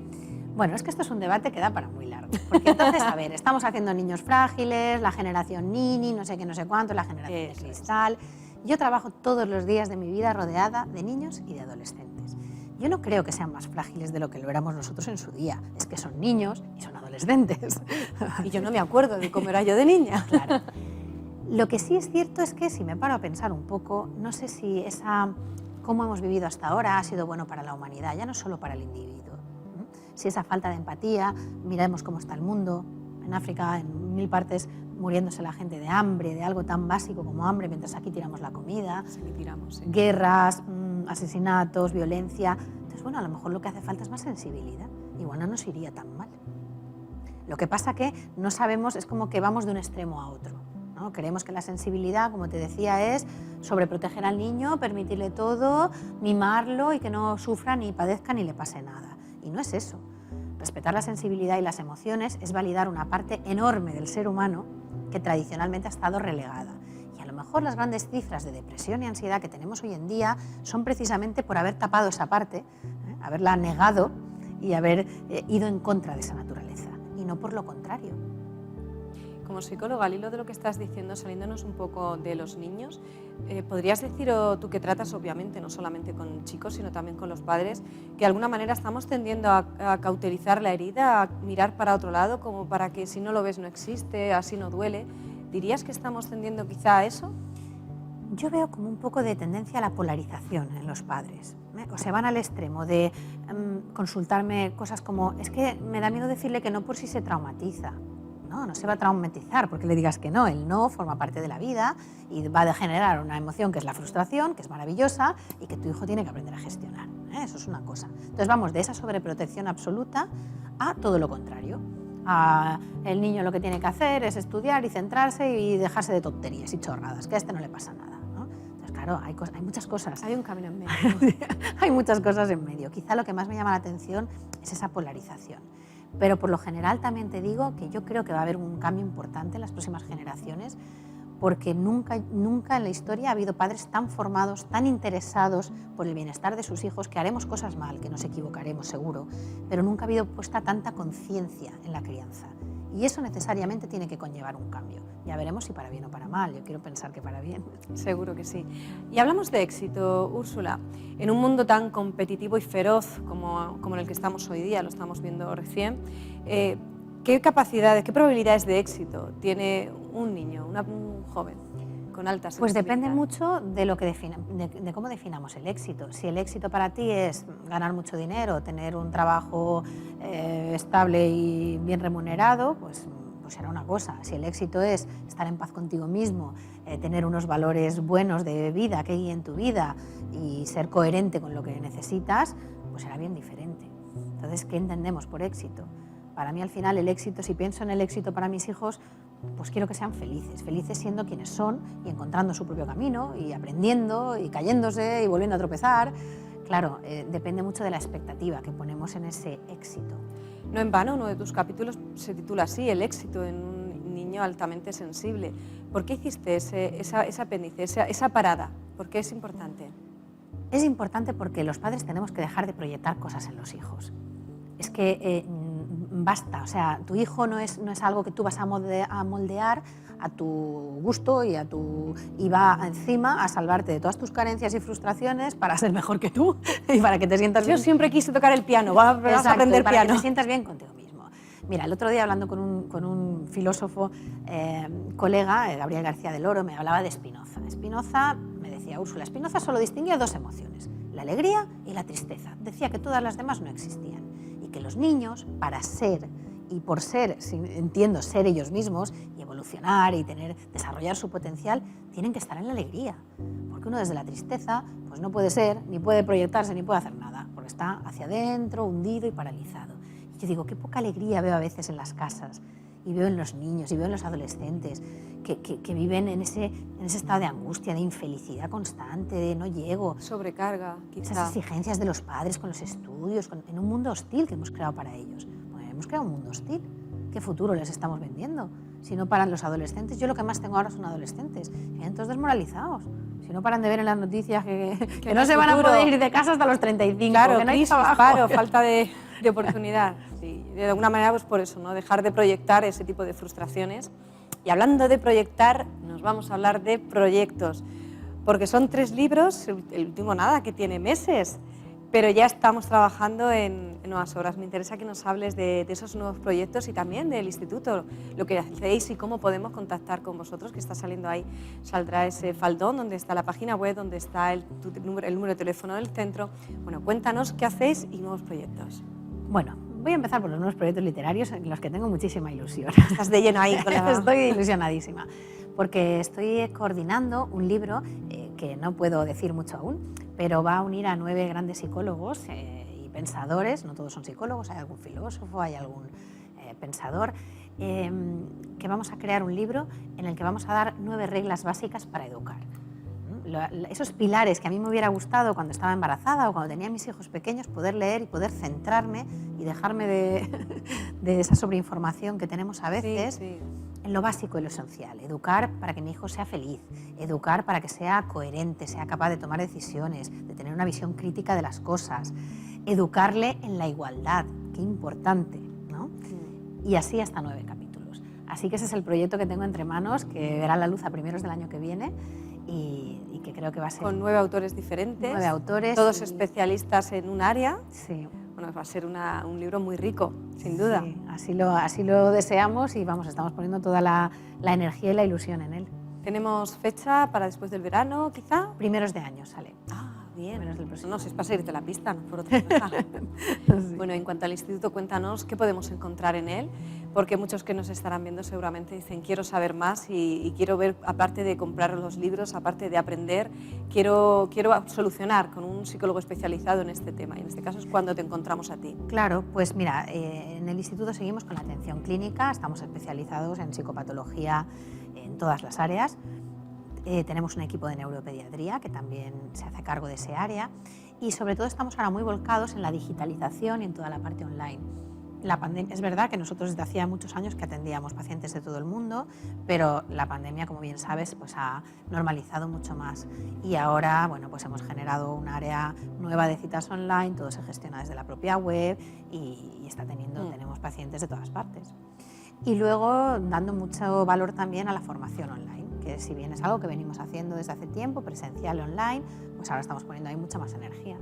Bueno, es que esto es un debate que da para muy largo. Porque entonces, a ver, estamos haciendo niños frágiles, la generación Nini, no sé qué, no sé cuánto, la generación de cristal. Yo trabajo todos los días de mi vida rodeada de niños y de adolescentes. Yo no creo que sean más frágiles de lo que lo éramos nosotros en su día. Es que son niños y son adolescentes. Y yo no me acuerdo de cómo era yo de niña. Claro. Lo que sí es cierto es que si me paro a pensar un poco, no sé si cómo hemos vivido hasta ahora ha sido bueno para la humanidad, ya no solo para el individuo. Si esa falta de empatía, miremos cómo está el mundo, en África, en 1000 partes, muriéndose la gente de hambre, de algo tan básico como hambre, mientras aquí tiramos la comida, Sí, tiramos, sí. guerras, asesinatos, violencia. Entonces, bueno, a lo mejor lo que hace falta es más sensibilidad, igual no nos iría tan mal. Lo que pasa que no sabemos, es como que vamos de un extremo a otro, ¿no? Creemos que la sensibilidad, como te decía, es sobreproteger al niño, permitirle todo, mimarlo y que no sufra ni padezca ni le pase nada. Y no es eso. Respetar la sensibilidad y las emociones es validar una parte enorme del ser humano que tradicionalmente ha estado relegada. Y a lo mejor las grandes cifras de depresión y ansiedad que tenemos hoy en día son precisamente por haber tapado esa parte, haberla negado y haber ido en contra de esa naturaleza, y no por lo contrario. Como psicóloga, al hilo de lo que estás diciendo, saliéndonos un poco de los niños, ¿podrías decir, o tú que tratas obviamente no solamente con chicos, sino también con los padres, que de alguna manera estamos tendiendo a cauterizar la herida, a mirar para otro lado, como para que si no lo ves no existe, así no duele? ¿Dirías que estamos tendiendo quizá a eso? Yo veo como un poco de tendencia a la polarización en los padres. O se van al extremo de consultarme cosas como, es que me da miedo decirle que no por si se traumatiza. No se va a traumatizar porque le digas que no. El no forma parte de la vida y va a generar una emoción que es la frustración, que es maravillosa y que tu hijo tiene que aprender a gestionar. Eso es una cosa. Entonces vamos de esa sobreprotección absoluta a todo lo contrario. El niño lo que tiene que hacer es estudiar y centrarse y dejarse de tonterías y chorradas, que a este no le pasa nada, ¿no? Entonces, claro, hay muchas cosas. Hay un camino en medio. Hay muchas cosas en medio. Quizá lo que más me llama la atención es esa polarización. Pero por lo general también te digo que yo creo que va a haber un cambio importante en las próximas generaciones, porque nunca en la historia ha habido padres tan formados, tan interesados por el bienestar de sus hijos, que haremos cosas mal, que nos equivocaremos seguro, pero nunca ha habido puesta tanta conciencia en la crianza. Y eso necesariamente tiene que conllevar un cambio. Ya veremos si para bien o para mal. Yo quiero pensar que para bien. Seguro que sí. Y hablamos de éxito, Úrsula. En un mundo tan competitivo y feroz como en el que estamos hoy día, lo estamos viendo recién, ¿qué capacidades, qué probabilidades de éxito tiene un niño, un joven con alta sensibilidad? Pues depende mucho de lo que de cómo definamos el éxito. Si el éxito para ti es ganar mucho dinero, tener un trabajo estable y bien remunerado, pues será una cosa. Si el éxito es estar en paz contigo mismo, tener unos valores buenos de vida que guíen tu vida y ser coherente con lo que necesitas, pues será bien diferente. Entonces, ¿qué entendemos por éxito? Para mí, al final, el éxito, si pienso en el éxito para mis hijos, pues quiero que sean felices siendo quienes son y encontrando su propio camino y aprendiendo y cayéndose y volviendo a tropezar. Claro, depende mucho de la expectativa que ponemos en ese éxito. No en vano, uno de tus capítulos se titula así, El éxito en un niño altamente sensible. ¿Por qué hiciste ese apéndice, esa parada? ¿Por qué es importante? Es importante porque los padres tenemos que dejar de proyectar cosas en los hijos. Es que basta, o sea, tu hijo no es algo que tú vas a moldear a tu gusto y va encima a salvarte de todas tus carencias y frustraciones para ser mejor que tú y para que te sientas bien. Yo siempre quise tocar el piano, vas a Exacto, aprender para piano. que te sientas bien contigo mismo. Mira, el otro día hablando con un filósofo colega, Gabriel García del Oro, me hablaba de Spinoza. Spinoza, me decía Úrsula, Spinoza solo distinguía dos emociones, la alegría y la tristeza. Decía que todas las demás no existían y que los niños, para ser y por ser, entiendo, ser ellos mismos y evolucionar y desarrollar su potencial, tienen que estar en la alegría. Porque uno desde la tristeza pues no puede ser, ni puede proyectarse, ni puede hacer nada, porque está hacia adentro, hundido y paralizado. Y yo digo, qué poca alegría veo a veces en las casas, y veo en los niños, y veo en los adolescentes, que viven en ese estado de angustia, de infelicidad constante, de no llego. Sobrecarga, quizá. Esas exigencias de los padres con los estudios, en un mundo hostil que hemos creado para ellos. Hemos creado un mundo hostil. ¿Qué futuro les estamos vendiendo? Si no paran los adolescentes, yo lo que más tengo ahora son adolescentes, y todos desmoralizados. Si no paran de ver en las noticias que no se van a poder ir de casa hasta los 35, claro, que no hay crisis, trabajo. paro, falta de oportunidad. Sí, de alguna manera, pues por eso, ¿no? Dejar de proyectar ese tipo de frustraciones. Y hablando de proyectar, nos vamos a hablar de proyectos, porque son 3 libros, el último nada, que tiene meses. Pero ya estamos trabajando en nuevas obras. Me interesa que nos hables de esos nuevos proyectos y también del instituto, lo que hacéis y cómo podemos contactar con vosotros, que está saliendo ahí, saldrá ese faldón donde está la página web, donde está el número de teléfono del centro. Bueno, cuéntanos qué hacéis y nuevos proyectos. Bueno, voy a empezar por los nuevos proyectos literarios en los que tengo muchísima ilusión. Estás de lleno ahí con la... Estoy ilusionadísima, porque estoy coordinando un libro que no puedo decir mucho aún, pero va a unir a 9 grandes psicólogos y pensadores, no todos son psicólogos, hay algún filósofo, hay algún pensador, que vamos a crear un libro en el que vamos a dar 9 reglas básicas para educar. Esos pilares que a mí me hubiera gustado cuando estaba embarazada o cuando tenía mis hijos pequeños, poder leer y poder centrarme y dejarme de esa sobreinformación que tenemos a veces. Sí. En lo básico y lo esencial, educar para que mi hijo sea feliz, educar para que sea coherente, sea capaz de tomar decisiones, de tener una visión crítica de las cosas, educarle en la igualdad, qué importante, ¿no? Y así hasta 9 capítulos. Así que ese es el proyecto que tengo entre manos, que verá la luz a primeros del año que viene y que creo que va a ser... Con 9 autores diferentes. 9 autores. Todos especialistas en un área. Sí. Bueno, va a ser un libro muy rico, sin duda. Sí, así lo deseamos y vamos, estamos poniendo toda la energía y la ilusión en él. ¿Tenemos fecha para después del verano, quizá? Primeros de año sale. Bien. Primeros del próximo No, si es para seguirte la pista, no por otra cosa. Sí. Bueno, en cuanto al instituto, cuéntanos qué podemos encontrar en él, porque muchos que nos estarán viendo seguramente dicen quiero saber más y quiero ver, aparte de comprar los libros, aparte de aprender, quiero solucionar con un psicólogo especializado en este tema. Y en este caso es cuando te encontramos a ti. Claro, pues mira, en el instituto seguimos con la atención clínica, estamos especializados en psicopatología en todas las áreas. Tenemos un equipo de neuropediatría que también se hace cargo de ese área y sobre todo estamos ahora muy volcados en la digitalización y en toda la parte online. La pandemia, es verdad que nosotros desde hacía muchos años que atendíamos pacientes de todo el mundo, pero la pandemia, como bien sabes, pues ha normalizado mucho más y ahora, bueno, pues hemos generado un área nueva de citas online, todo se gestiona desde la propia web y tenemos pacientes de todas partes. Y luego dando mucho valor también a la formación online, que si bien es algo que venimos haciendo desde hace tiempo, presencial y online, pues ahora estamos poniendo ahí mucha más energía,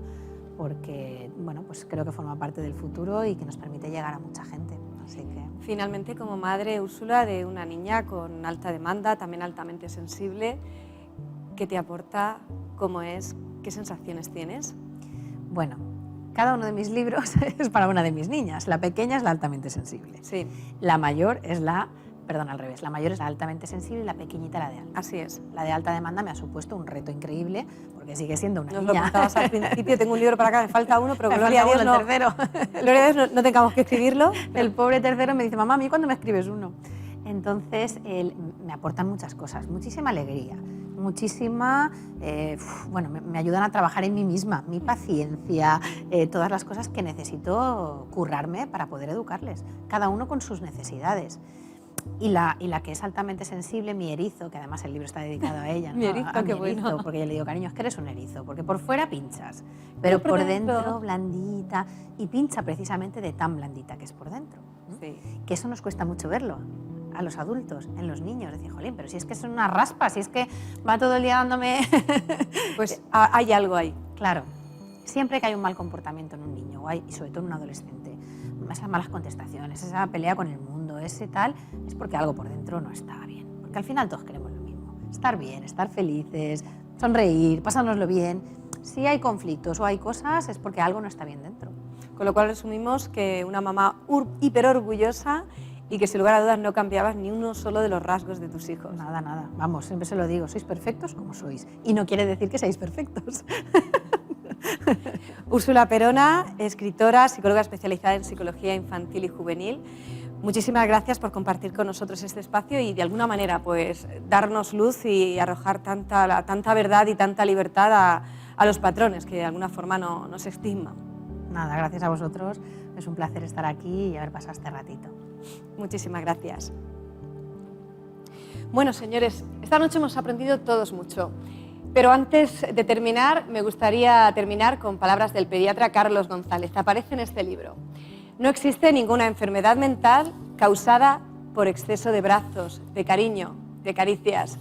porque bueno, pues creo que forma parte del futuro y que nos permite llegar a mucha gente. Así que... Finalmente, como madre, Úrsula, de una niña con alta demanda, también altamente sensible, ¿qué te aporta? ¿Cómo es? ¿Qué sensaciones tienes? Bueno, cada uno de mis libros es para una de mis niñas. La pequeña es la altamente sensible. Sí. La mayor es la mayor es la altamente sensible y la pequeñita la de alta. Así es. La de alta demanda me ha supuesto un reto increíble porque sigue siendo una Nos niña. lo contabas al principio, tengo un libro para acá, me falta uno, pero Me gloria a falta Dios uno, el tercero. Gloria a Dios no tengamos que escribirlo. El pobre tercero me dice, mamá, ¿a mí cuándo me escribes uno? Entonces, me aportan muchas cosas, muchísima alegría, muchísima, me ayudan a trabajar en mí misma, mi paciencia, todas las cosas que necesito currarme para poder educarles, cada uno con sus necesidades. Y la que es altamente sensible, mi erizo, que además el libro está dedicado a ella, ¿no? Mi erizo, a qué mi erizo, bueno. porque yo le digo, cariño, es que eres un erizo, porque por fuera pinchas, pero por dentro blandita, y pincha precisamente de tan blandita que es por dentro. Sí. Que eso nos cuesta mucho verlo a los adultos, en los niños. Decir, jolín, pero si es que son unas raspas, si es que va todo el día dándome... Pues hay algo ahí. Claro, siempre que hay un mal comportamiento en un niño, y sobre todo en un adolescente, esas malas contestaciones, esa pelea con el mundo, ese tal, es porque algo por dentro no está bien. Porque al final todos queremos lo mismo. Estar bien, estar felices, sonreír, pasárnoslo bien. Si hay conflictos o hay cosas, es porque algo no está bien dentro. Con lo cual resumimos que una mamá hiper orgullosa y que sin lugar a dudas no cambiabas ni uno solo de los rasgos de tus hijos. Nada, nada. Vamos, siempre se lo digo, sois perfectos como sois. Y no quiere decir que seáis perfectos. Úrsula Perona, escritora, psicóloga especializada en psicología infantil y juvenil. Muchísimas gracias por compartir con nosotros este espacio y de alguna manera pues darnos luz y arrojar tanta verdad y tanta libertad a los patrones que de alguna forma nos estigman. Nada, gracias a vosotros. Es un placer estar aquí y haber pasado este ratito. Muchísimas gracias. Bueno, señores, esta noche hemos aprendido todos mucho. Pero antes de terminar, me gustaría terminar con palabras del pediatra Carlos González. Aparece en este libro. No existe ninguna enfermedad mental causada por exceso de brazos, de cariño, de caricias.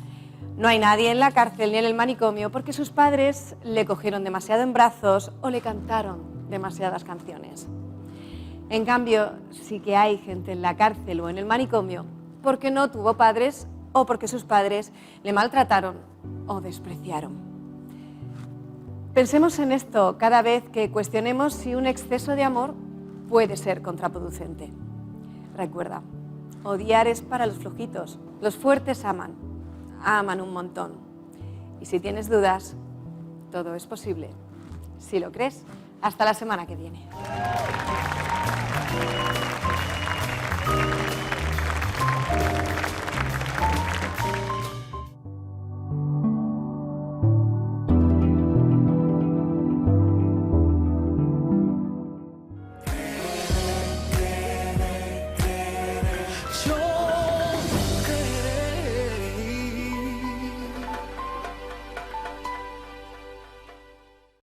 No hay nadie en la cárcel ni en el manicomio porque sus padres le cogieron demasiado en brazos o le cantaron demasiadas canciones. En cambio, sí que hay gente en la cárcel o en el manicomio porque no tuvo padres o porque sus padres le maltrataron o despreciaron. Pensemos en esto cada vez que cuestionemos si un exceso de amor puede ser contraproducente. Recuerda, odiar es para los flojitos, los fuertes aman un montón. Y si tienes dudas, todo es posible. Si lo crees, hasta la semana que viene.